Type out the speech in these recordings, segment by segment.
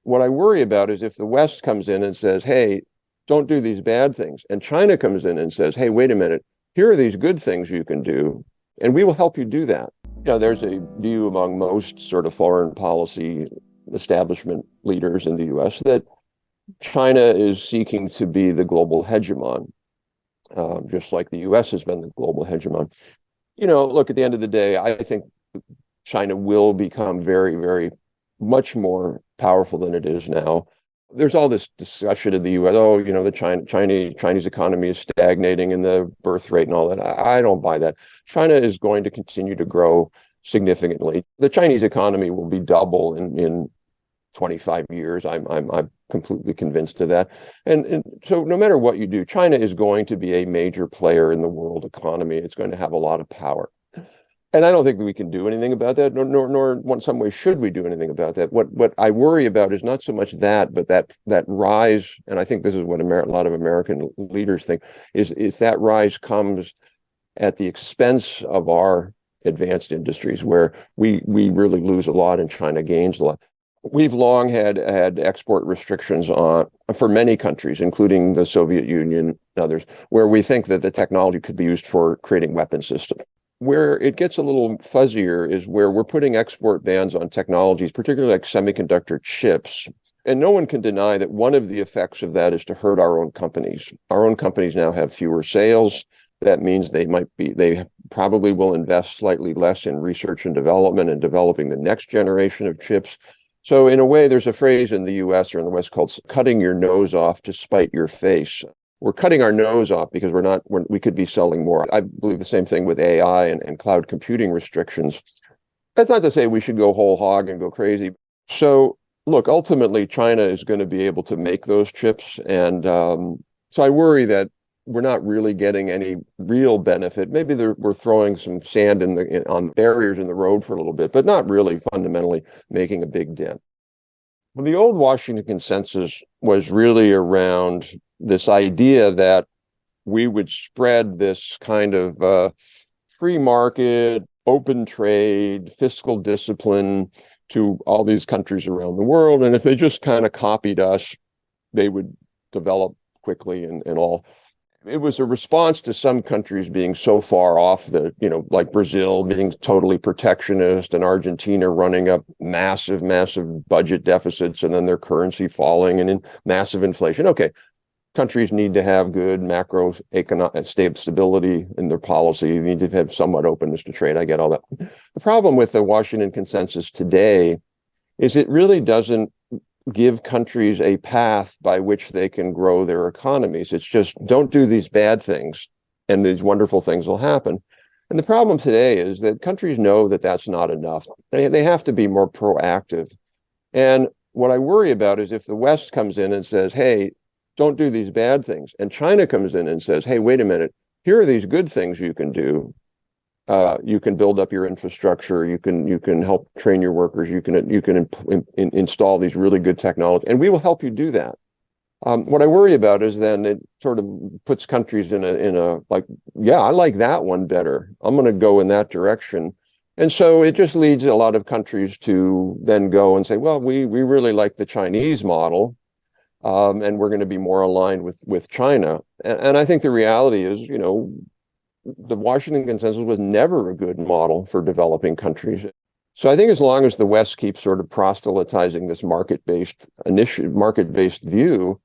what I worry about is if the West comes in and says, hey, don't do these bad things, and China comes in and says, hey, wait a minute, here are these good things you can do, and we will help you do that. There's a view among most sort of foreign policy establishment leaders in the US that China is seeking to be the global hegemon, just like the US has been the global hegemon. Look, at the end of the day, I think China will become very, very much more powerful than it is now. There's all this discussion in the US, the Chinese economy is stagnating and the birth rate and all that. I don't buy that. China is going to continue to grow significantly. The Chinese economy will be double in 25 years. I'm completely convinced of that. And so no matter what you do, China is going to be a major player in the world economy. It's going to have a lot of power. And I don't think that we can do anything about that, nor in some way should we do anything about that. What I worry about is not so much that, but that rise, and I think this is what a lot of American leaders think, is that rise comes at the expense of our advanced industries, where we really lose a lot and China gains a lot. We've long had export restrictions for many countries, including the Soviet Union and others, where we think that the technology could be used for creating weapon systems. Where it gets a little fuzzier is where we're putting export bans on technologies, particularly like semiconductor chips. And no one can deny that one of the effects of that is to hurt our own companies. Our own companies now have fewer sales. That means they probably will invest slightly less in research and development and developing the next generation of chips. So in a way, there's a phrase in the US or in the West called cutting your nose off to spite your face. We're cutting our nose off because we could be selling more. I believe the same thing with AI and cloud computing restrictions. That's not to say we should go whole hog and go crazy. So look, ultimately, China is going to be able to make those chips. And so I worry that we're not really getting any real benefit. Maybe we're throwing some sand on barriers in the road for a little bit, but not really fundamentally making a big dent. Well, the old Washington consensus was really around this idea that we would spread this kind of free market, open trade, fiscal discipline to all these countries around the world. And if they just kind of copied us, they would develop quickly and all. It was a response to some countries being so far off like Brazil being totally protectionist and Argentina running up massive budget deficits and then their currency falling and in massive inflation. Okay, countries need to have good macroeconomic stability in their policy. You need to have somewhat openness to trade. I get all that. The problem with the Washington consensus today is it really doesn't give countries a path by which they can grow their economies. It's just don't do these bad things and these wonderful things will happen. And the problem today is that countries know that that's not enough. They have to be more proactive. And what I worry about is if the West comes in and says, hey, don't do these bad things, and China comes in and says, hey, wait a minute, here are these good things you can do. You can build up your infrastructure. You can help train your workers. You can install these really good technology, and we will help you do that. What I worry about is then it sort of puts countries in a like, yeah, I like that one better. I'm going to go in that direction, and so it just leads a lot of countries to then go and say, well, we really like the Chinese model, and we're going to be more aligned with China. And I think the reality is, the Washington consensus was never a good model for developing countries. So I think as long as the West keeps sort of proselytizing this market-based view,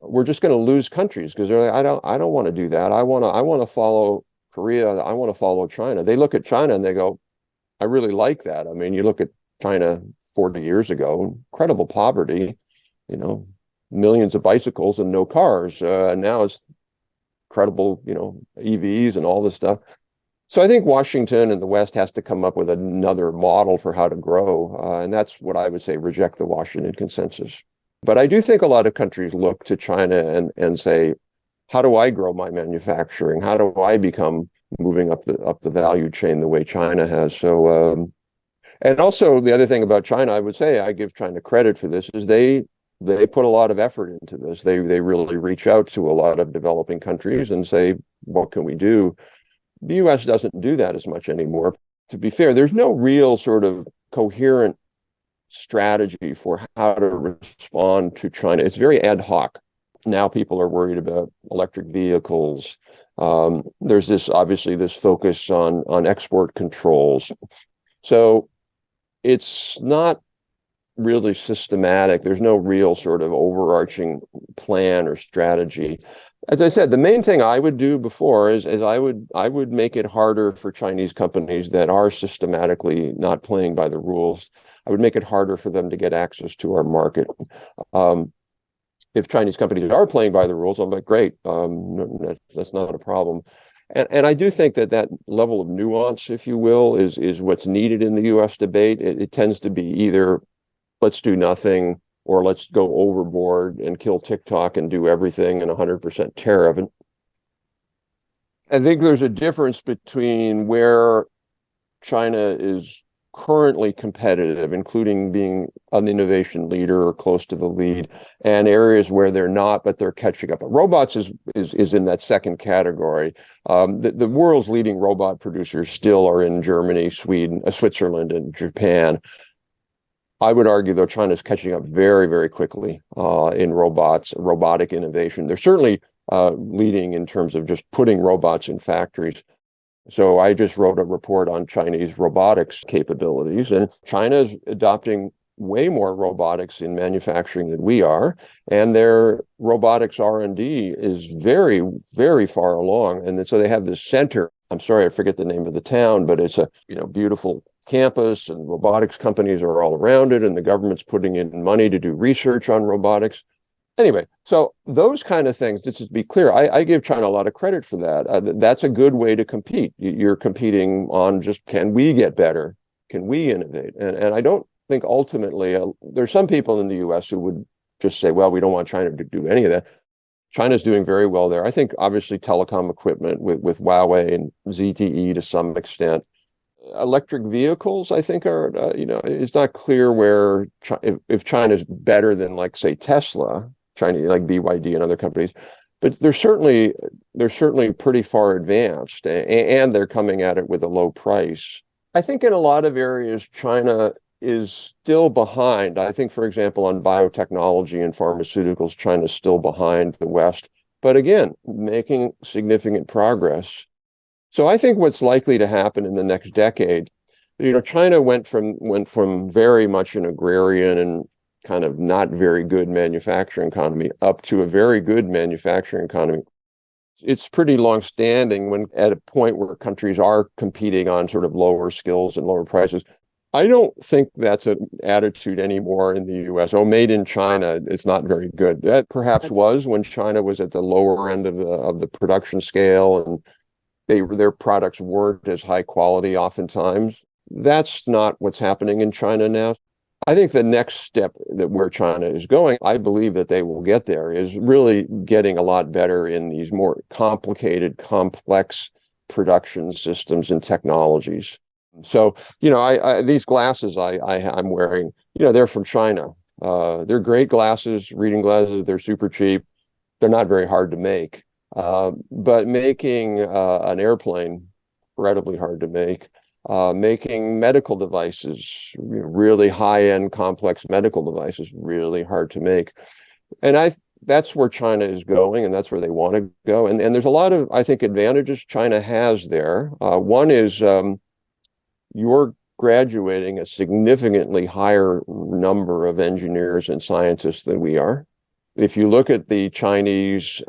we're just going to lose countries because they're like, I don't want to do that. I want to follow Korea. I want to follow China. They look at China and they go, I really like that. I mean, you look at China 40 years ago, incredible poverty, millions of bicycles and no cars. Now it's incredible, EVs and all this stuff. So I think Washington and the West has to come up with another model for how to grow. And that's what I would say, reject the Washington consensus. But I do think a lot of countries look to China and say, how do I grow my manufacturing? How do I become moving up the value chain the way China has? So, and also the other thing about China, I would say, I give China credit for this, is they put a lot of effort into this. They really reach out to a lot of developing countries and say, what can we do? The US doesn't do that as much anymore. To be fair, there's no real sort of coherent strategy for how to respond to China. It's very ad hoc. Now people are worried about electric vehicles. There's obviously this focus on export controls. So it's not really systematic. There's no real sort of overarching plan or strategy. As I said, the main thing I would do before is I would make it harder for Chinese companies that are systematically not playing by the rules. I would make it harder for them to get access to our market. If Chinese companies are playing by the rules, I'm like, great, that's not a problem. And I do think that level of nuance, if you will, is what's needed in the U.S. debate. It tends to be either let's do nothing or let's go overboard and kill TikTok and do everything and 100% tariff. And I think there's a difference between where China is currently competitive, including being an innovation leader or close to the lead, and areas where they're not, but they're catching up. But robots is in that second category. The world's leading robot producers still are in Germany, Sweden, Switzerland, and Japan. I would argue, though, China's catching up very, very quickly in robotic innovation. They're certainly leading in terms of just putting robots in factories. So I just wrote a report on Chinese robotics capabilities, and China's adopting way more robotics in manufacturing than we are, and their robotics R&D is very, very far along. And so they have this center. I'm sorry, I forget the name of the town, but it's a beautiful campus, and robotics companies are all around it, and the government's putting in money to do research on robotics. Anyway, so those kind of things, just to be clear, I give China a lot of credit for that. That's a good way to compete. You're competing on just, can we get better? Can we innovate? And I don't think ultimately, there's some people in the U.S. who would just say, well, we don't want China to do any of that. China's doing very well there. I think obviously telecom equipment with Huawei and ZTE to some extent. Electric vehicles, I think, are, it's not clear where, if China's better than, like, say, Tesla, China, like BYD and other companies, but they're certainly pretty far advanced, and they're coming at it with a low price. I think in a lot of areas, China is still behind. I think, for example, on biotechnology and pharmaceuticals, China's still behind the West, but again, making significant progress. So I think what's likely to happen in the next decade, China went from very much an agrarian and kind of not very good manufacturing economy up to a very good manufacturing economy. It's pretty long-standing when at a point where countries are competing on sort of lower skills and lower prices. I don't think that's an attitude anymore in the U.S. Oh, made in China, it's not very good. That perhaps was when China was at the lower end of the production scale, and their products weren't as high quality oftentimes. That's not what's happening in China now. I think the next step where China is going, I believe that they will get there, is really getting a lot better in these more complicated, complex production systems and technologies. So, these glasses I'm wearing, they're from China. They're great glasses, reading glasses. They're super cheap. They're not very hard to make. But making an airplane, incredibly hard to make. Making medical devices, really high-end, complex medical devices, really hard to make. And that's where China is going, and that's where they want to go. And there's a lot of, I think, advantages China has there. One is you're graduating a significantly higher number of engineers and scientists than we are. If you look at the Chinese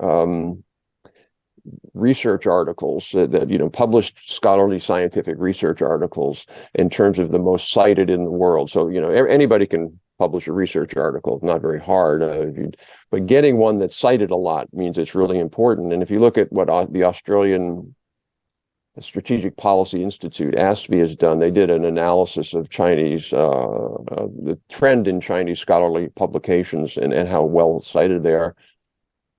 research articles that published scholarly scientific research articles in terms of the most cited in the world. So, anybody can publish a research article, not very hard, but getting one that's cited a lot means it's really important. And if you look at what the Australian Strategic Policy Institute, ASPI, has done, they did an analysis of Chinese, the trend in Chinese scholarly publications and how well cited they are.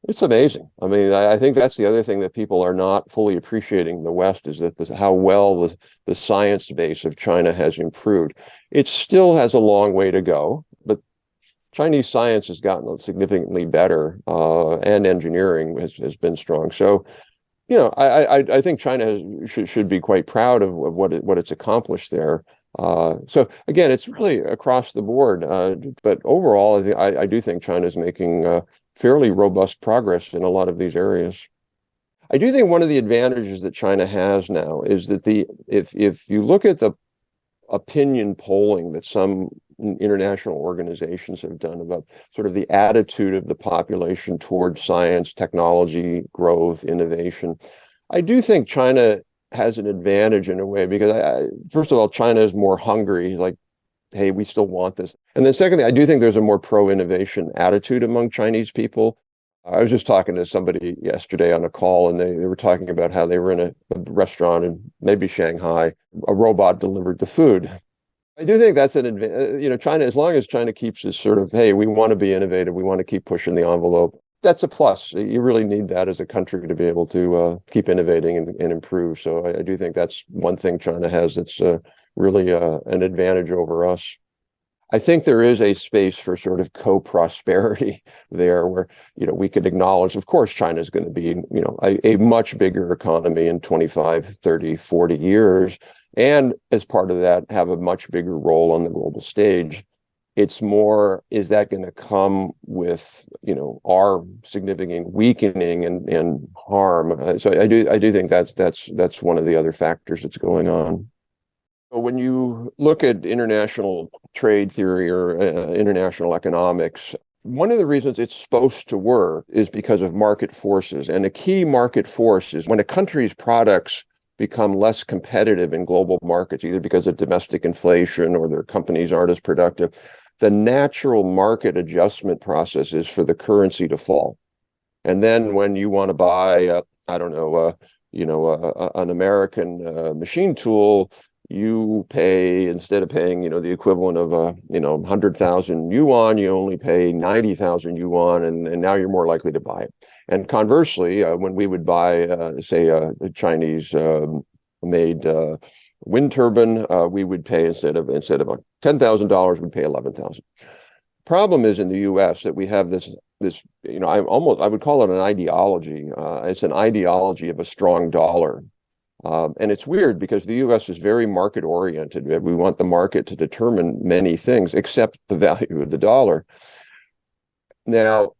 It's amazing. I mean, I think that's the other thing that people are not fully appreciating in the West, is that how well the science base of China has improved. It still has a long way to go, but Chinese science has gotten significantly better, and engineering has been strong. So, I think China should be quite proud of what it's accomplished there. So again, it's really across the board. But overall, I do think China is making fairly robust progress in a lot of these areas. I do think one of the advantages that China has now is that if you look at the opinion polling that some international organizations have done about sort of the attitude of the population towards science, technology, growth, innovation, I do think China has an advantage in a way because first of all, China is more hungry, like, hey, we still want this. And then secondly, I do think there's a more pro-innovation attitude among Chinese people. I was just talking to somebody yesterday on a call, and they were talking about how they were in a restaurant in maybe Shanghai. A robot delivered the food. I do think that's an advantage. China, as long as China keeps this sort of, hey, we want to be innovative, we want to keep pushing the envelope, that's a plus. You really need that as a country to be able to keep innovating and improve. So I do think that's one thing China has that's really an advantage over us. I think there is a space for sort of co-prosperity there where, we could acknowledge, of course, China is going to be, a much bigger economy in 25, 30, 40 years. And as part of that, have a much bigger role on the global stage. It's more, is that going to come with, our significant weakening and harm? So I do think that's one of the other factors that's going on. When you look at international trade theory or international economics, one of the reasons it's supposed to work is because of market forces. And a key market force is when a country's products become less competitive in global markets, either because of domestic inflation or their companies aren't as productive, the natural market adjustment process is for the currency to fall. And then when you want to buy, an American machine tool, you pay, instead of paying, the equivalent of 100,000 yuan, you only pay 90,000 yuan, and now you're more likely to buy it. And conversely, when we would buy, say, a Chinese made wind turbine, we would pay instead of $10,000, we'd pay 11,000. Problem is in the U.S. that we have this I would call it an ideology. It's an ideology of a strong dollar. And it's weird because the U.S. is very market oriented. We want the market to determine many things except the value of the dollar. Now,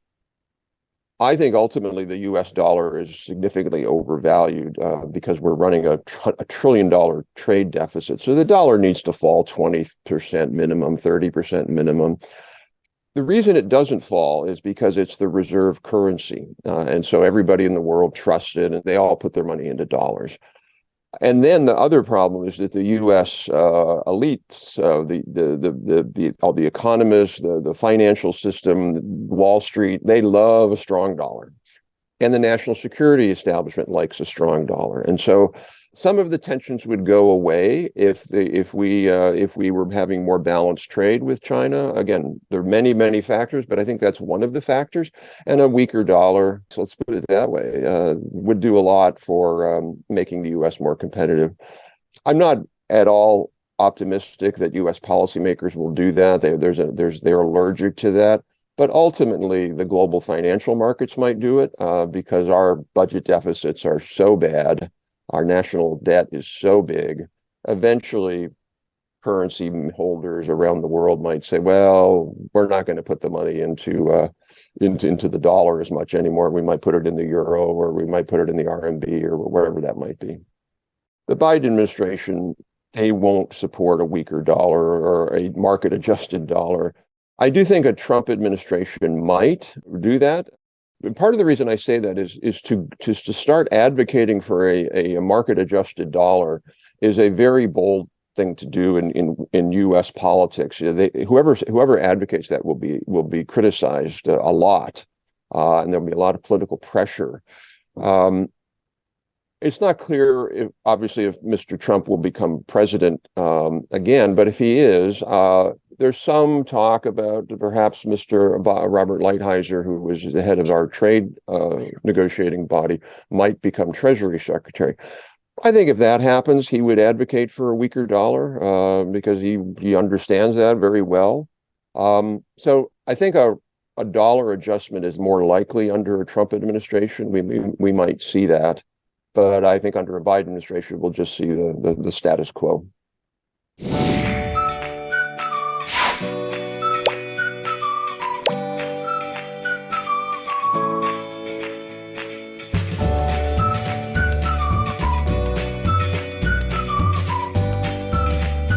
I think ultimately the U.S. dollar is significantly overvalued because we're running a $1 trillion trade deficit. So the dollar needs to fall 20% minimum, 30% minimum. The reason it doesn't fall is because it's the reserve currency. And so everybody in the world trusts it, and they all put their money into dollars. And then the other problem is that the U.S. elites, all the economists, the financial system, Wall Street, they love a strong dollar, and the national security establishment likes a strong dollar. And so some of the tensions would go away if we were having more balanced trade with China. Again, there are many factors, but I think that's one of the factors. And a weaker dollar, so let's put it that way, would do a lot for making the U.S. more competitive. I'm not at all optimistic that U.S. policymakers will do that. They're allergic to that. But ultimately, the global financial markets might do it because our budget deficits are so bad. Our national debt is so big. Eventually, currency holders around the world might say, well, we're not going to put the money into the dollar as much anymore. We might put it in the euro, or we might put it in the RMB, or wherever that might be. The Biden administration, they won't support a weaker dollar or a market-adjusted dollar. I do think a Trump administration might do that. And part of the reason I say that is to start advocating for a market-adjusted dollar is a very bold thing to do in U.S. politics. Whoever advocates that will be criticized a lot, and there'll be a lot of political pressure. It's not clear, obviously, if Mr. Trump will become president again, but if he is, there's some talk about perhaps Mr. Robert Lighthizer, who was the head of our trade negotiating body, might become Treasury Secretary. I think if that happens, he would advocate for a weaker dollar because he understands that very well. So I think a dollar adjustment is more likely under a Trump administration. We might see that. But I think under a Biden administration, we'll just see the status quo.